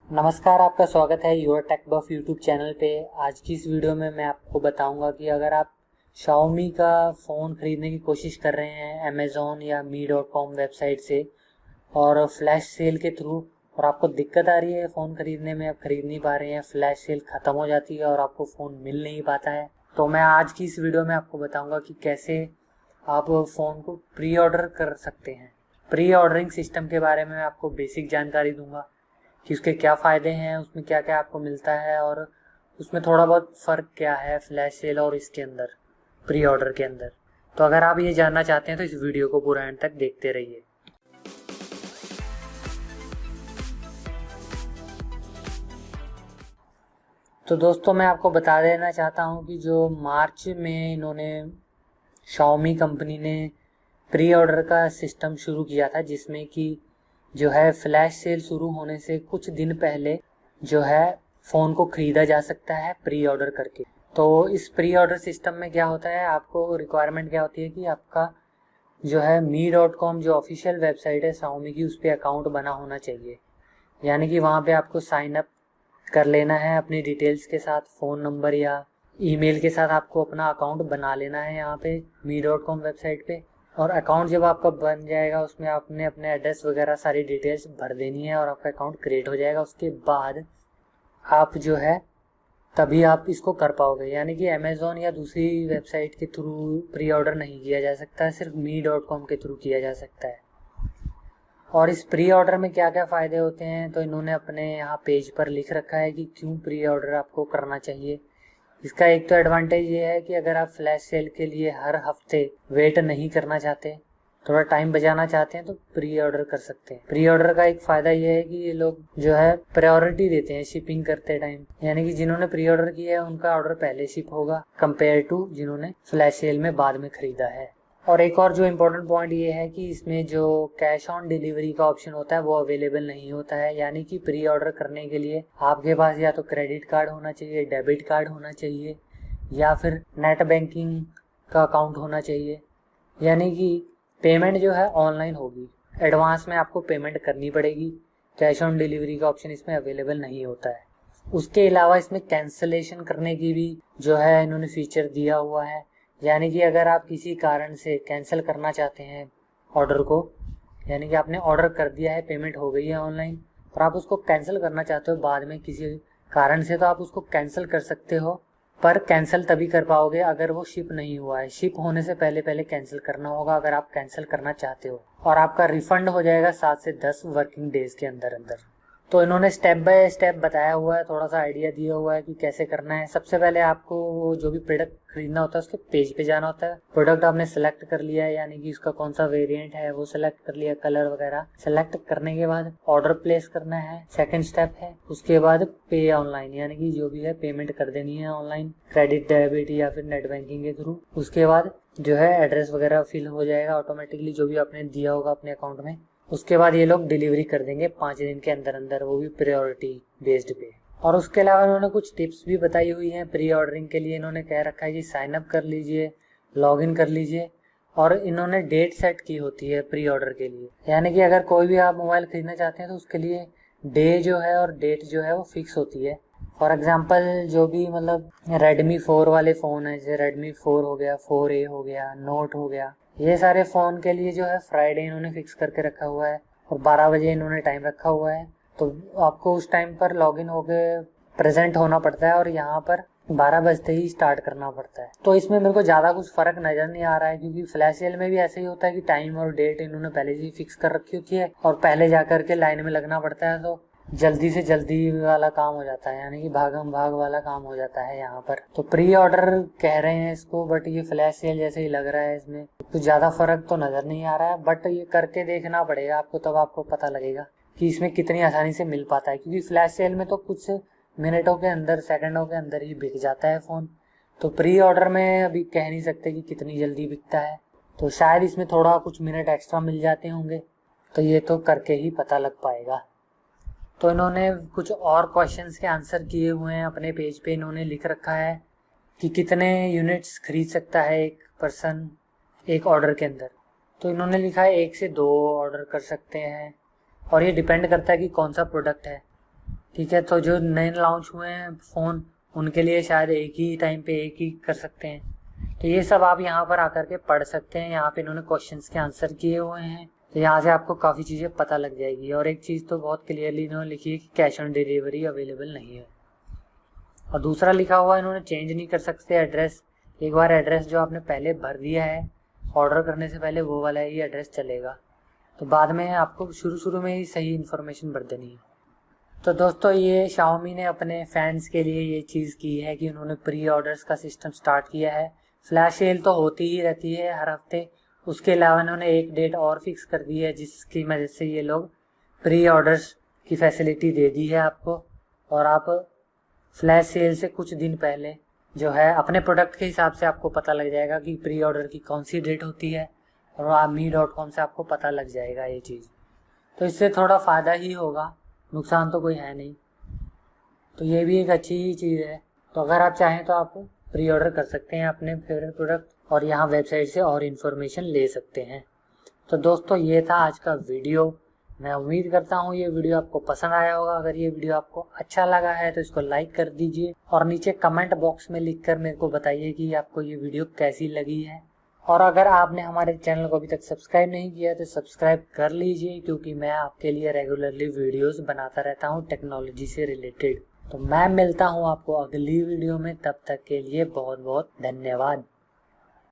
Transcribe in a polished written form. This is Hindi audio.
नमस्कार, आपका स्वागत है your tech buff YouTube channel पे। आज की इस वीडियो में मैं आपको बताऊंगा कि अगर आप Xiaomi का फ़ोन ख़रीदने की कोशिश कर रहे हैं अमेज़ॉन या मी.com वेबसाइट से और फ्लैश सेल के थ्रू, और आपको दिक्कत आ रही है फ़ोन ख़रीदने में, आप ख़रीद नहीं पा रहे हैं, फ्लैश सेल ख़त्म हो जाती है और आपको फ़ोन मिल नहीं पाता है, तो मैं आज की इस वीडियो में आपको बताऊँगा कि कैसे आप फ़ोन को प्री ऑर्डर कर सकते हैं। प्री ऑर्डरिंग सिस्टम के बारे में मैं आपको बेसिक जानकारी दूंगा कि उसके क्या फ़ायदे हैं, उसमें क्या क्या आपको मिलता है और उसमें थोड़ा बहुत फ़र्क क्या है फ्लैश सेल और इसके अंदर, प्री ऑर्डर के अंदर। तो अगर आप ये जानना चाहते हैं तो इस वीडियो को पूरा एंड तक देखते रहिए। तो दोस्तों, मैं आपको बता देना चाहता हूँ कि जो मार्च में इन्होंने Xiaomi कंपनी ने प्री ऑर्डर का सिस्टम शुरू किया था, जिसमें कि जो है फ्लैश सेल शुरू होने से कुछ दिन पहले जो है फ़ोन को ख़रीदा जा सकता है प्री ऑर्डर करके। तो इस प्री ऑर्डर सिस्टम में क्या होता है, आपको रिक्वायरमेंट क्या होती है कि आपका जो है मी.com जो ऑफिशियल वेबसाइट है Xiaomi की, उस पर अकाउंट बना होना चाहिए। यानी कि वहाँ पे आपको साइन अप कर लेना है अपनी डिटेल्स के साथ, फ़ोन नंबर या ईमेल के साथ आपको अपना अकाउंट बना लेना है यहाँ पे मी.com वेबसाइट पे। और अकाउंट जब आपका बन जाएगा, उसमें आपने अपने एड्रेस वगैरह सारी डिटेल्स भर देनी है और आपका अकाउंट क्रिएट हो जाएगा। उसके बाद आप जो है तभी आप इसको कर पाओगे। यानी कि अमेज़ॉन या दूसरी वेबसाइट के थ्रू प्री ऑर्डर नहीं किया जा सकता है, सिर्फ मी.com के थ्रू किया जा सकता है। और इस प्री ऑर्डर में क्या क्या फ़ायदे होते हैं, तो इन्होंने अपने यहाँ पेज पर लिख रखा है कि क्यों प्री ऑर्डर आपको करना चाहिए। इसका एक तो एडवांटेज ये है कि अगर आप फ्लैश सेल के लिए हर हफ्ते वेट नहीं करना चाहते, थोड़ा टाइम बचाना चाहते हैं, तो प्री ऑर्डर कर सकते हैं। प्री ऑर्डर का एक फ़ायदा ये है कि ये लोग जो है प्रायोरिटी देते हैं शिपिंग करते टाइम। यानी कि जिन्होंने प्री ऑर्डर किया है उनका ऑर्डर पहले शिप होगा कंपेयर टू जिन्होंने फ्लैश सेल में बाद में ख़रीदा है। और एक और जो इम्पोर्टेंट पॉइंट ये है कि इसमें जो कैश ऑन डिलीवरी का ऑप्शन होता है वो अवेलेबल नहीं होता है। यानी कि प्री ऑर्डर करने के लिए आपके पास या तो क्रेडिट कार्ड होना चाहिए, डेबिट कार्ड होना चाहिए, या फिर नेट बैंकिंग का अकाउंट होना चाहिए। यानी कि पेमेंट जो है ऑनलाइन होगी, एडवांस में आपको पेमेंट करनी पड़ेगी। कैश ऑन डिलीवरी का ऑप्शन इसमें अवेलेबल नहीं होता है। उसके अलावा इसमें कैंसलेशन करने की भी जो है इन्होंने फीचर दिया हुआ है। यानी कि अगर आप किसी कारण से कैंसिल करना चाहते हैं ऑर्डर को, यानी कि आपने ऑर्डर कर दिया है, पेमेंट हो गई है ऑनलाइन, और आप उसको कैंसिल करना चाहते हो बाद में किसी कारण से, तो आप उसको कैंसिल कर सकते हो। पर कैंसिल तभी कर पाओगे अगर वो शिप नहीं हुआ है। शिप होने से पहले पहले कैंसिल करना होगा अगर आप कैंसिल करना चाहते हो, और आपका रिफंड हो जाएगा 7 से 10 वर्किंग डेज के अंदर अंदर। तो इन्होंने स्टेप बाय स्टेप बताया हुआ है, थोड़ा सा आइडिया दिया हुआ है कि कैसे करना है। सबसे पहले आपको वो जो भी प्रोडक्ट खरीदना होता है उसके पेज पे जाना होता है। प्रोडक्ट आपने सेलेक्ट कर लिया है, यानी कि उसका कौन सा वेरिएंट है वो सेलेक्ट कर लिया, कलर वगैरह सेलेक्ट करने के बाद ऑर्डर प्लेस करना है, सेकंड स्टेप है। उसके बाद पे ऑनलाइन, यानी कि जो भी है पेमेंट कर देनी है ऑनलाइन, क्रेडिट, डेबिट या फिर नेट बैंकिंग के थ्रू। उसके बाद जो है एड्रेस वगैरह फिल हो जाएगा ऑटोमेटिकली, जो भी आपने दिया होगा अपने अकाउंट में। उसके बाद ये लोग डिलीवरी कर देंगे 5 दिन के अंदर अंदर, वो भी प्रायोरिटी बेस्ड पे। और उसके अलावा इन्होंने कुछ टिप्स भी बताई हुई हैं प्री ऑर्डरिंग के लिए। इन्होंने कह रखा है कि साइन अप कर लीजिए, लॉग इन कर लीजिए, और इन्होंने डेट सेट की होती है प्री ऑर्डर के लिए। यानी कि अगर कोई भी आप मोबाइल खरीदना चाहते हैं तो उसके लिए डे जो है और डेट जो है वो फिक्स होती है। फॉर एग्जाम्पल जो भी मतलब Redmi 4 वाले फ़ोन है, जैसे Redmi 4 हो गया, 4A हो गया, नोट हो गया, ये सारे फ़ोन के लिए जो है फ्राइडे इन्होंने फिक्स करके रखा हुआ है और 12 बजे इन्होंने टाइम रखा हुआ है। तो आपको उस टाइम पर लॉगिन होके प्रेजेंट होना पड़ता है और यहाँ पर 12 बजते ही स्टार्ट करना पड़ता है। तो इसमें मेरे को ज़्यादा कुछ फ़र्क नज़र नहीं आ रहा है, क्योंकि फ्लैश सेल में भी ऐसे ही होता है कि टाइम और डेट इन्होंने पहले से ही फिक्स कर रखी होती है और पहले जा कर के लाइन में लगना पड़ता है। तो जल्दी से जल्दी वाला काम हो जाता है, यानी कि भागम भाग वाला काम हो जाता है यहाँ पर। तो प्री ऑर्डर कह रहे हैं इसको, बट ये फ्लैश सेल जैसे ही लग रहा है। इसमें कुछ ज़्यादा फर्क तो नज़र नहीं आ रहा है, बट ये करके देखना पड़ेगा आपको, तब आपको पता लगेगा कि इसमें कितनी आसानी से मिल पाता है। क्योंकि फ्लैश सेल में तो कुछ मिनटों के अंदर, सेकंडों के अंदर ही बिक जाता है फ़ोन। तो प्री ऑर्डर में अभी कह नहीं सकते कि कितनी जल्दी बिकता है, तो शायद इसमें थोड़ा कुछ मिनट एक्स्ट्रा मिल जाते होंगे। तो ये तो करके ही पता लग पाएगा। तो इन्होंने कुछ और क्वेश्चंस के आंसर किए हुए हैं अपने पेज पे। इन्होंने लिख रखा है कि कितने यूनिट्स खरीद सकता है एक पर्सन एक ऑर्डर के अंदर। तो इन्होंने लिखा है 1 से 2 ऑर्डर कर सकते हैं, और ये डिपेंड करता है कि कौन सा प्रोडक्ट है। ठीक है, तो जो नए लॉन्च हुए हैं फ़ोन उनके लिए शायद एक ही टाइम पे एक ही कर सकते हैं। तो ये सब आप यहाँ पर आकर के पढ़ सकते हैं। यहाँ पे इन्होंने क्वेश्चंस के आंसर किए हुए हैं, तो यहाँ से आपको काफ़ी चीज़ें पता लग जाएगी। और एक चीज़ तो बहुत क्लियरली इन्होंने लिखी है कि कैश ऑन डिलीवरी अवेलेबल नहीं है। और दूसरा लिखा हुआ इन्होंने चेंज नहीं कर सकते एड्रेस। एक बार एड्रेस जो आपने पहले भर दिया है ऑर्डर करने से पहले वो वाला ही एड्रेस चलेगा, तो बाद में आपको शुरू में ही सही इन्फॉर्मेशन भर देनी है। तो दोस्तों ये Xiaomi ने अपने फैंस के लिए ये चीज़ की है कि उन्होंने प्री ऑर्डर्स का सिस्टम स्टार्ट किया है। फ्लैश सेल तो होती ही रहती है हर हफ्ते, उसके अलावा इन्होंने एक डेट और फिक्स कर दी है जिसकी वजह से ये लोग प्री ऑर्डर्स की फैसिलिटी दे दी है आपको। और आप फ्लैश सेल से कुछ दिन पहले जो है अपने प्रोडक्ट के हिसाब से आपको पता लग जाएगा कि प्री ऑर्डर की कौन सी डेट होती है, और me.com से आपको पता लग जाएगा ये चीज़। तो इससे थोड़ा फ़ायदा ही होगा, नुकसान तो कोई है नहीं। तो ये भी एक अच्छी ही चीज़ है। तो अगर आप चाहें तो आप प्री ऑर्डर कर सकते हैं अपने फेवरेट प्रोडक्ट और यहाँ वेबसाइट से और इन्फॉर्मेशन ले सकते हैं। तो दोस्तों ये था आज का वीडियो। मैं उम्मीद करता हूँ ये वीडियो आपको पसंद आया होगा। अगर ये वीडियो आपको अच्छा लगा है तो इसको लाइक कर दीजिए और नीचे कमेंट बॉक्स में लिखकर मेरे को बताइए कि आपको ये वीडियो कैसी लगी है। और अगर आपने हमारे चैनल को अभी तक सब्सक्राइब नहीं किया तो सब्सक्राइब कर लीजिए, क्योंकि मैं आपके लिए रेगुलरली वीडियोस बनाता रहता हूँ टेक्नोलॉजी से रिलेटेड। तो मैं मिलता हूँ आपको अगली वीडियो में, तब तक के लिए बहुत बहुत धन्यवाद।